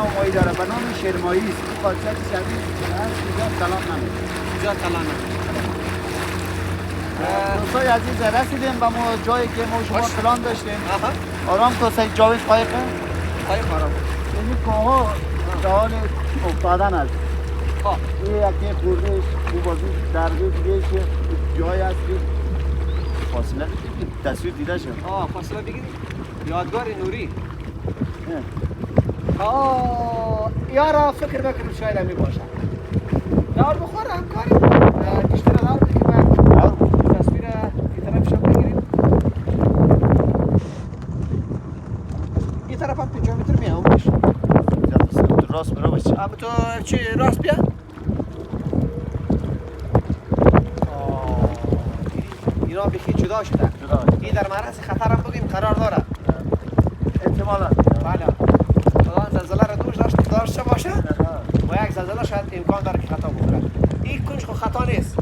مایی داره به نام شیرمایی است. این خاصیت شدید هست اینجا کلام نمید. اینجا کلام دوستای عزیز رسیدیم به ما جایی که ما شما پلان داشتیم. آرام تو سه جاوید قایقه؟ قایق آرام. این کوه در حال افتادن است. این یکی خوردهش او بازی درگه دیگه که جای است که فاصله تصویر دیده شد. فاصله بگیری؟ یادگار نوری. یارا فکر بکنم شاید همی باشد. دار بخور همکاری. کشتی را دار بگیم تصویر این طرف شب بگیریم. این طرف هم 50 متر میه همونش. راست برو بچه. اما تو چی راست بیا؟ اینا بخی جدا شده. این در معرض خطر هم بگیم قرار داره. احتمالا. بله. خدا زلزله را داشته باشه و یک زلزله شاید امکان داره که خطا بخوره. این کنج خو خطا نیست.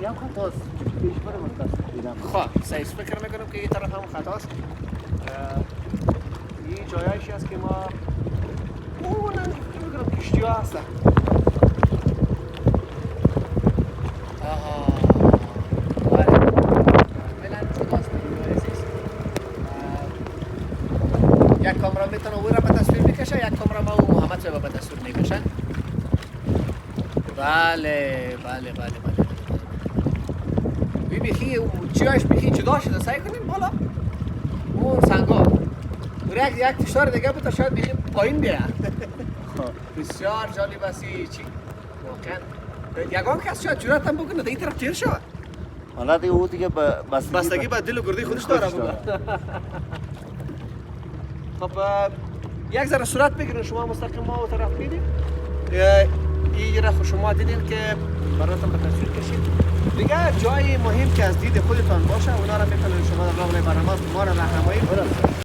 این هم خطاست. پیش بره متصل دیدم. خب صحیح فکر میکنم که این طرف هم خطاست. این جایشی است که ما اونم فکر میکنم کشتی ها هستن. یک کامرا میتونه او را به تصویر بکشه، یک کامرا ما و محمد صاحب به تصویر میکشن. بله. بخی چیاش بخی جدا شده سعی کنیم بالا اون سنگا و یک فشار دیگه بود تا شاید بخی پایین بیاد. بسیار جالب است چی واقعا یگان کس شاید جرأت هم بکنه این طرف تیر شود. حالا دیگه او دیگه بستگی به دل و گردی خودش داره. خب یک ذره صورت بگیرین شما مستقیم ما و طرف میدیم. این را شما دیدین که براتون به تصویر کشید. دیگه جای مهم که از دید خودتان باشه اونا را میتونید شما در مقابل برنامه ما را راهنمایی کنید.